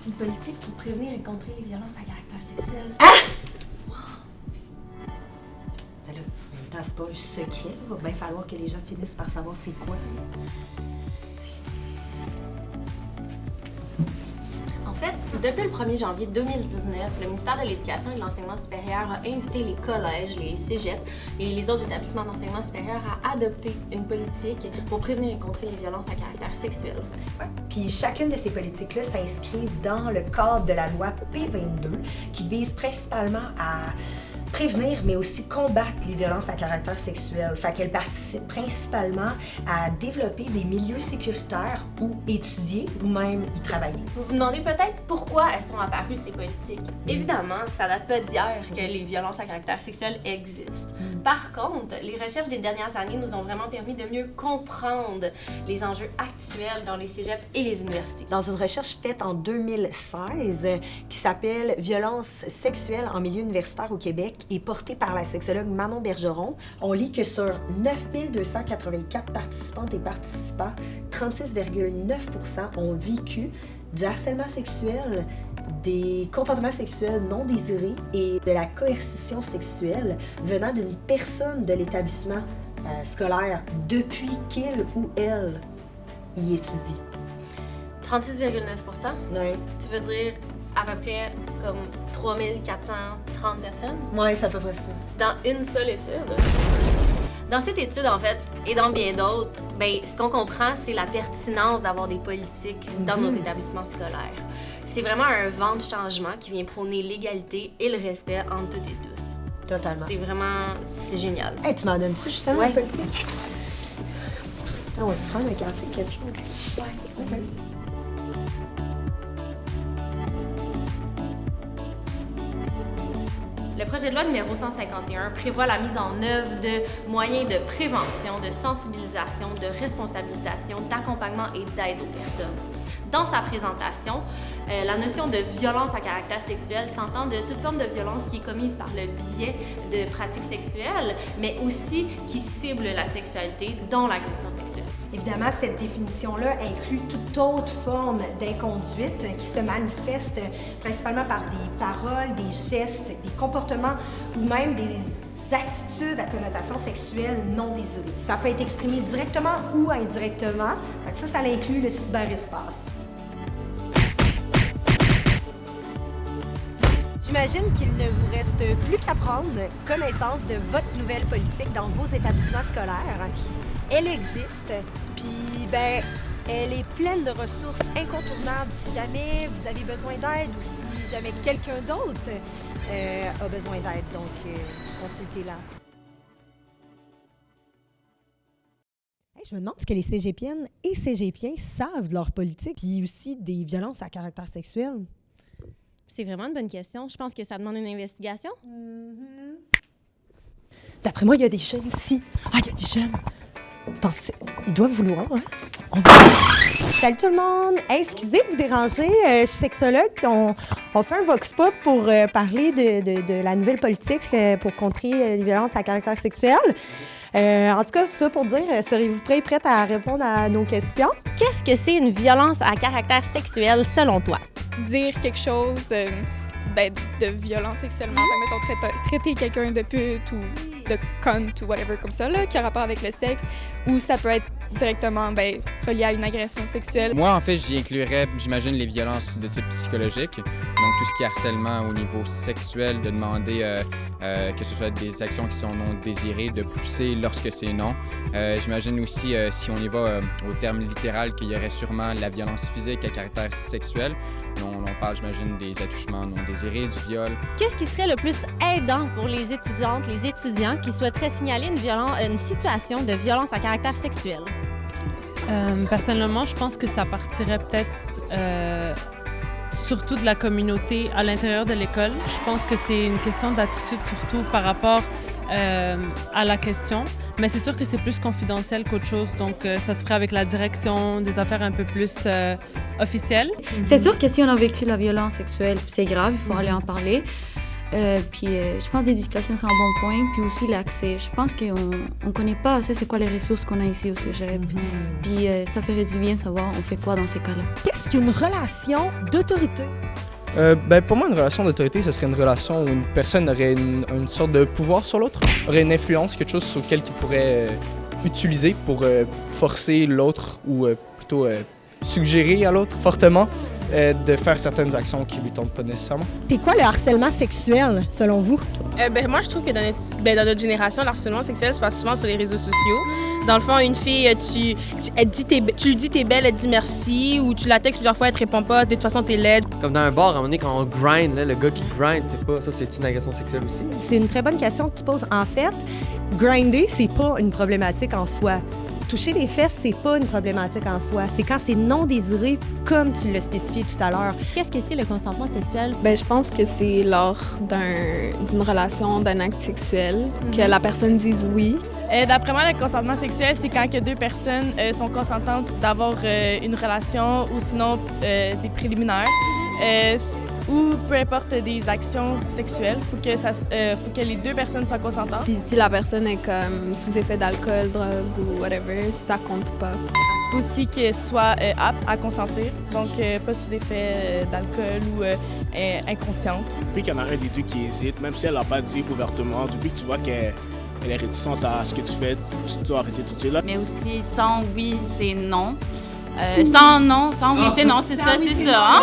Une politique pour prévenir et contrer les violences à caractère sexuel. Ben là, en même temps, c'est pas un secret. Il va bien falloir que les gens finissent par savoir c'est quoi. En fait, depuis le 1er janvier 2019, le ministère de l'Éducation et de l'Enseignement supérieur a invité les collèges, les cégeps et les autres établissements d'enseignement supérieur à adopter une politique pour prévenir et contrer les violences à caractère sexuel. Ouais. Puis chacune de ces politiques-là s'inscrit dans le cadre de la loi P22 qui vise principalement à prévenir, mais aussi combattre les violences à caractère sexuel. Fait qu'elle participe principalement à développer des milieux sécuritaires où étudier ou même y travailler. Vous vous demandez peut-être pourquoi elles sont apparues, ces politiques. Évidemment, ça date pas d'hier que les violences à caractère sexuel existent. Par contre, les recherches des dernières années nous ont vraiment permis de mieux comprendre les enjeux actuels dans les cégeps et les universités. Dans une recherche faite en 2016 qui s'appelle « Violences sexuelles en milieu universitaire au Québec » et portée par la sexologue Manon Bergeron, on lit que sur 9284 participantes et participants, 36,9% ont vécu du harcèlement sexuel, des comportements sexuels non désirés et de la coercition sexuelle venant d'une personne de l'établissement scolaire depuis qu'il ou elle y étudie. 36,9%? Oui. Tu veux dire à peu près comme 3430 personnes? Oui, c'est à peu près ça. Dans une seule étude? Dans cette étude, en fait, et dans bien d'autres, ben, ce qu'on comprend, c'est la pertinence d'avoir des politiques dans nos établissements scolaires. C'est vraiment un vent de changement qui vient prôner l'égalité et le respect entre toutes et tous. Totalement. C'est génial. Hey, tu m'en donnes-tu justement Ouais. un politique? On va se prendre un café, quelque chose? Ouais. Okay. Le projet de loi numéro 151 prévoit la mise en œuvre de moyens de prévention, de sensibilisation, de responsabilisation, d'accompagnement et d'aide aux personnes. Dans sa présentation, la notion de violence à caractère sexuel s'entend de toute forme de violence qui est commise par le biais de pratiques sexuelles, mais aussi qui cible la sexualité, dont l'agression sexuelle. Évidemment, cette définition-là inclut toute autre forme d'inconduite qui se manifeste principalement par des paroles, des gestes, des comportements ou même des attitudes à connotation sexuelle non désirées. Ça peut être exprimé directement ou indirectement. Ça inclut le cyberespace. J'imagine qu'il ne vous reste plus qu'à prendre connaissance de votre nouvelle politique dans vos établissements scolaires. Elle existe, puis elle est pleine de ressources incontournables si jamais vous avez besoin d'aide ou si jamais quelqu'un d'autre a besoin d'aide. Donc, consultez-la. Hey, je me demande ce que les cégepiennes et cégepiens savent de leur politique, puis aussi des violences à caractère sexuel. C'est vraiment une bonne question. Je pense que ça demande une investigation. D'après moi, il y a des jeunes ici. Ah, il y a des jeunes. Tu penses qu'ils doivent vouloir, hein? Salut tout le monde! Hey, excusez de vous déranger, je suis sexologue. On fait un vox pop pour parler de la nouvelle politique pour contrer les violences à caractère sexuel. En tout cas, c'est ça pour dire, serez-vous prête à répondre à nos questions? Qu'est-ce que c'est une violence à caractère sexuel selon toi? Dire quelque chose de violent sexuellement. Fait que, mettons, traiter quelqu'un de pute ou de cunt ou whatever comme ça, là, qui a rapport avec le sexe, ou ça peut être directement relié à une agression sexuelle. Moi, en fait, j'y inclurais, j'imagine, les violences de type psychologique. Donc, tout ce qui est harcèlement au niveau sexuel, de demander que ce soit des actions qui sont non désirées, de pousser lorsque c'est non. J'imagine aussi, si on y va au terme littéral, qu'il y aurait sûrement la violence physique à caractère sexuel. On parle, j'imagine, des attouchements non désirés, du viol. Qu'est-ce qui serait le plus aidant pour les étudiantes, les étudiants qui souhaiteraient signaler une situation de violence à caractère sexuel? Personnellement, je pense que ça partirait peut-être surtout de la communauté à l'intérieur de l'école. Je pense que c'est une question d'attitude surtout par rapport à la question. Mais c'est sûr que c'est plus confidentiel qu'autre chose. Donc, ça se ferait avec la direction, des affaires un peu plus officielles. C'est sûr que si on a vécu la violence sexuelle, c'est grave, il faut aller en parler. Puis je pense que l'éducation, c'est un bon point. Puis aussi l'accès. Je pense qu'on ne connaît pas assez c'est quoi les ressources qu'on a ici au cégep. Puis ça ferait du bien de savoir on fait quoi dans ces cas-là. Qu'est-ce qu'une relation d'autorité? Pour moi, une relation d'autorité, ce serait une relation où une personne aurait une sorte de pouvoir sur l'autre, aurait une influence, quelque chose sur lequel il pourrait utiliser pour forcer l'autre ou plutôt suggérer à l'autre fortement de faire certaines actions qui lui tentent pas nécessairement. C'est quoi le harcèlement sexuel, selon vous? Moi, je trouve que dans notre génération, le harcèlement sexuel se passe souvent sur les réseaux sociaux. Dans le fond, une fille, tu lui dis t'es belle, elle te dit merci, ou tu la textes plusieurs fois, elle te répond pas, de toute façon t'es laide. Comme dans un bar, à un moment donné, quand on grind, là, le gars qui grind, c'est une agression sexuelle aussi? C'est une très bonne question que tu poses. En fait, grinder, c'est pas une problématique en soi. Toucher les fesses, c'est pas une problématique en soi. C'est quand c'est non désiré, comme tu l'as spécifié tout à l'heure. Qu'est-ce que c'est le consentement sexuel? Je pense que c'est lors d'une relation, d'un acte sexuel, que la personne dise oui. D'après moi, le consentement sexuel, c'est quand que deux personnes sont consentantes d'avoir une relation ou sinon des préliminaires. Ou peu importe des actions sexuelles, faut que les deux personnes soient consentantes. Puis si la personne est comme sous effet d'alcool, drogue ou whatever, ça compte pas. Faut aussi qu'elle soit apte à consentir, donc pas sous effet d'alcool ou inconsciente. Puis qu'il y en a un des deux qui hésite, même si elle l'a pas dit ouvertement, depuis que tu vois qu'elle est réticente à ce que tu fais, tu dois arrêter tout de suite là. Mais aussi, sans oui, c'est non. Sans non, sans oui, c'est non, c'est ça, c'est ça. Hein?